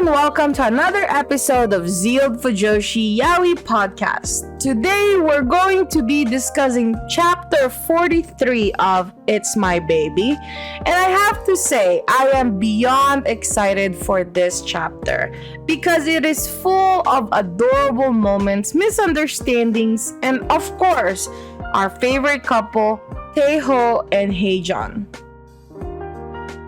welcome to another episode of Zealed Fujoshi Yaoi podcast. Today we're going to be discussing chapter 43 of It's My Baby, and I have to say I am beyond excited for this chapter because it is full of adorable moments, misunderstandings, and of course, our favorite couple, TAEHOO and Haejun.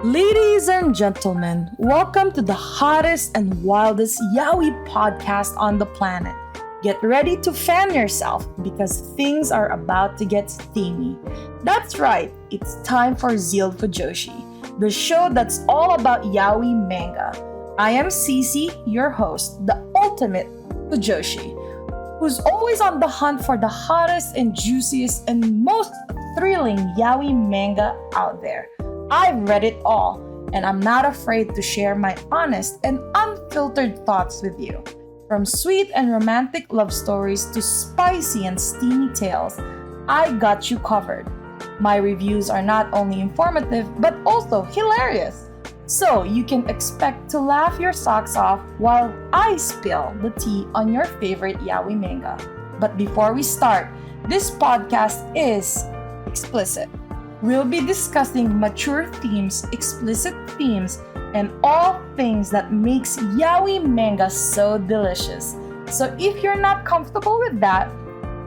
Ladies and gentlemen, welcome to the hottest and wildest yaoi podcast on the planet. Get ready to fan yourself because things are about to get steamy. That's right, it's time for Zealed Fujoshi, the show that's all about yaoi manga. I am Cece, your host, the ultimate Fujoshi, who's always on the hunt for the hottest and juiciest and most thrilling yaoi manga out there. I've read it all, and I'm not afraid to share my honest and unfiltered thoughts with you. From sweet and romantic love stories to spicy and steamy tales, I got you covered. My reviews are not only informative, but also hilarious. So you can expect to laugh your socks off while I spill the tea on your favorite yaoi manga. But before we start, this podcast is explicit. We'll be discussing mature themes, explicit themes, and all things that makes yaoi manga so delicious. So if you're not comfortable with that,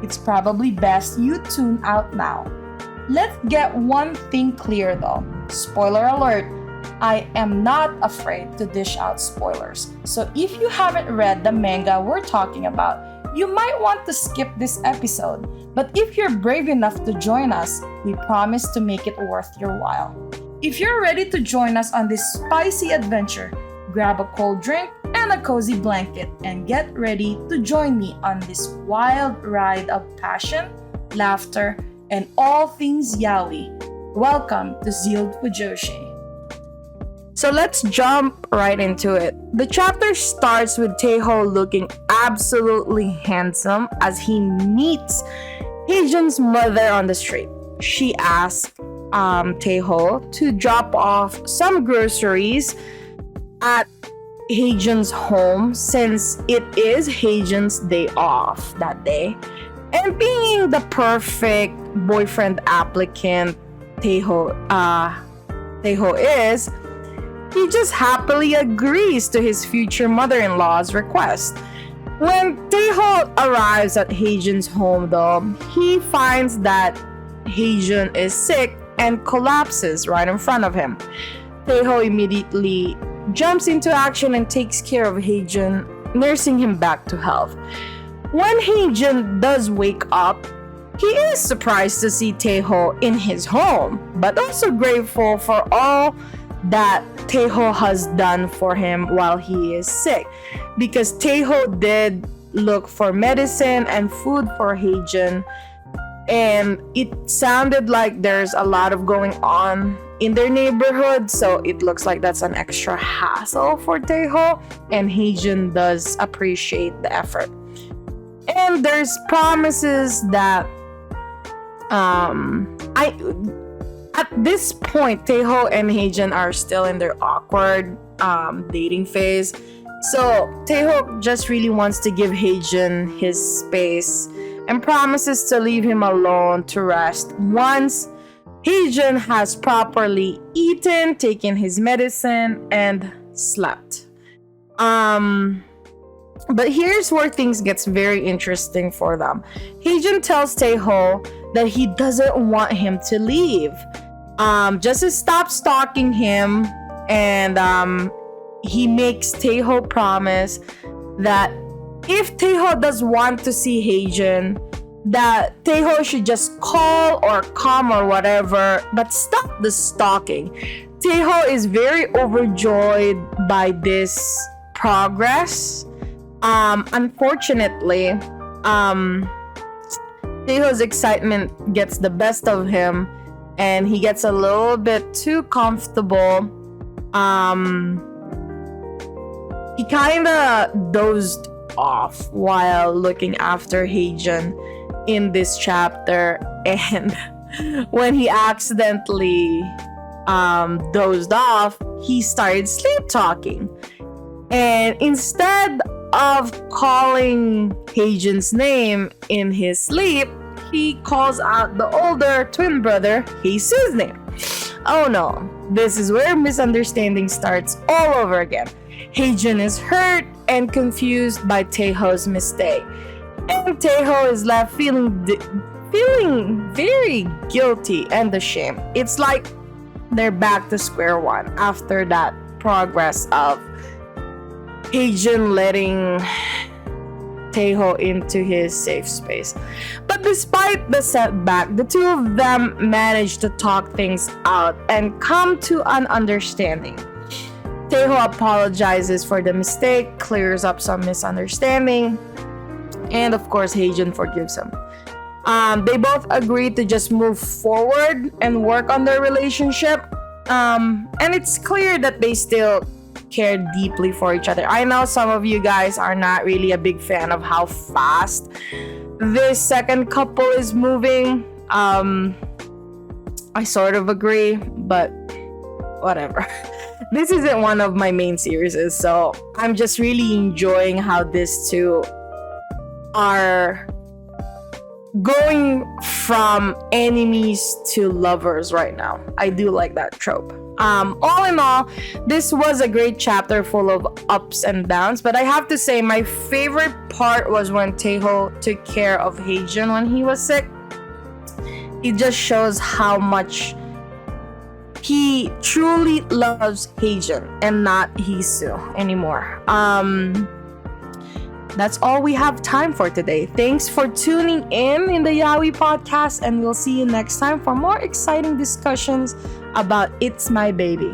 it's probably best you tune out now. Let's get one thing clear though. Spoiler alert, I am not afraid to dish out spoilers. So if you haven't read the manga we're talking about, you might want to skip this episode. But if you're brave enough to join us, we promise to make it worth your while. If you're ready to join us on this spicy adventure, grab a cold drink and a cozy blanket and get ready to join me on this wild ride of passion, laughter, and all things yaoi. Welcome to Zealed Fujoshi. So let's jump right into it. The chapter starts with TAEHOO looking absolutely handsome as he meets Haejun's mother on the street. She asks TAEHOO to drop off some groceries at Haejun's home since it is Haejun's day off that day. And being the perfect boyfriend applicant TAEHOO is, he just happily agrees to his future mother-in-law's request. When TAEHOO arrives at Haejun's home though, he finds that Haejun is sick and collapses right in front of him. TAEHOO immediately jumps into action and takes care of Haejun, nursing him back to health. When Haejun does wake up, he is surprised to see TAEHOO in his home, but also grateful for all that TAEHOO has done for him while he is sick, because TAEHOO did look for medicine and food for Haejun, and it sounded like there's a lot of going on in their neighborhood, so it looks like that's an extra hassle for TAEHOO, and Haejun does appreciate the effort. And there's promises that at this point, TAEHOO and Haejun are still in their awkward dating phase. So TAEHOO just really wants to give Haejun his space and promises to leave him alone to rest once Haejun has properly eaten, taken his medicine, and slept. But here's where things gets very interesting for them. Haejun tells TAEHOO that he doesn't want him to leave. Just to stop stalking him, and he makes TAEHOO promise that if TAEHOO does want to see Haejun, that TAEHOO should just call or come or whatever, but stop the stalking. TAEHOO is very overjoyed by this progress. Unfortunately, TAEHOO's excitement gets the best of him, and he gets a little bit too comfortable. He kind of dozed off while looking after Haejun in this chapter, and when he accidentally dozed off, he started sleep talking. And instead of calling Haejun's name in his sleep, he calls out the older twin brother Haesoo's name. Oh no, this is where misunderstanding starts all over again. Haejun is hurt and confused by TAEHOO's mistake, and TAEHOO is left feeling very guilty and ashamed. It's like they're back to square one after that progress of Haejun letting TAEHOO into his safe space. But despite the setback, the two of them manage to talk things out and come to an understanding. TAEHOO apologizes for the mistake, clears up some misunderstanding, and of course Haejun forgives him. They both agree to just move forward and work on their relationship. And it's clear that they still care deeply for each other. I know some of you guys are not really a big fan of how fast this second couple is moving. I sort of agree, but whatever. This isn't one of my main series, so I'm just really enjoying how these two are going from enemies to lovers right now. I do like that trope. All in all, this was a great chapter full of ups and downs, but I have to say my favorite part was when TAEHOO took care of Haejun when he was sick. It just shows how much he truly loves Haejun and not Haesoo anymore. That's all we have time for today. Thanks for tuning in the Yaoi podcast, and we'll see you next time for more exciting discussions about It's My Baby.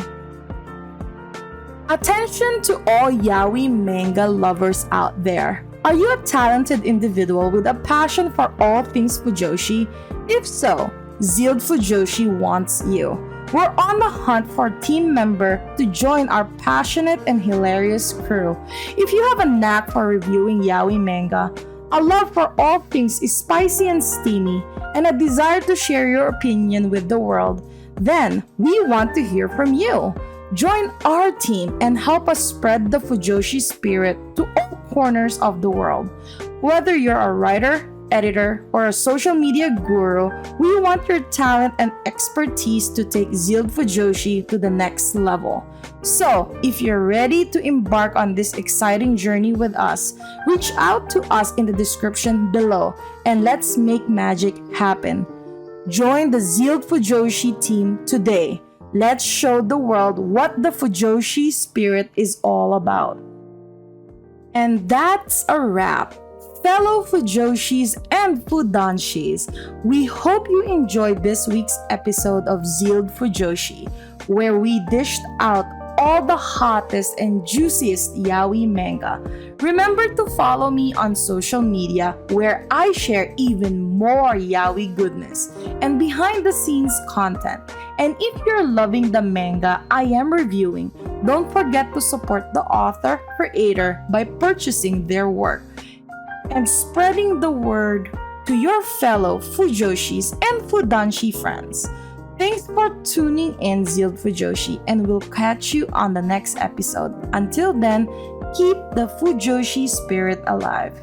Attention to all yaoi manga lovers out there. Are you a talented individual with a passion for all things Fujoshi? If so, Zealed Fujoshi wants you. We're on the hunt for a team member to join our passionate and hilarious crew. If you have a knack for reviewing yaoi manga, a love for all things spicy and steamy, and a desire to share your opinion with the world, then we want to hear from you. Join our team and help us spread the Fujoshi spirit to all corners of the world. Whether you're a writer, editor, or a social media guru, we want your talent and expertise to take Zealed Fujoshi to the next level. So, if you're ready to embark on this exciting journey with us, reach out to us in the description below and let's make magic happen. Join the Zealed Fujoshi team today. Let's show the world what the Fujoshi spirit is all about. And that's a wrap. Fellow Fujoshis and Fudanshis, we hope you enjoyed this week's episode of Zealed Fujoshi, where we dished out all the hottest and juiciest yaoi manga. Remember to follow me on social media, where I share even more yaoi goodness and behind the scenes content. And if you're loving the manga I am reviewing, don't forget to support the author, creator by purchasing their work and spreading the word to your fellow Fujoshis and Fudanshi friends. Thanks for tuning in, Zealed Fujoshi, and we'll catch you on the next episode. Until then, keep the Fujoshi spirit alive.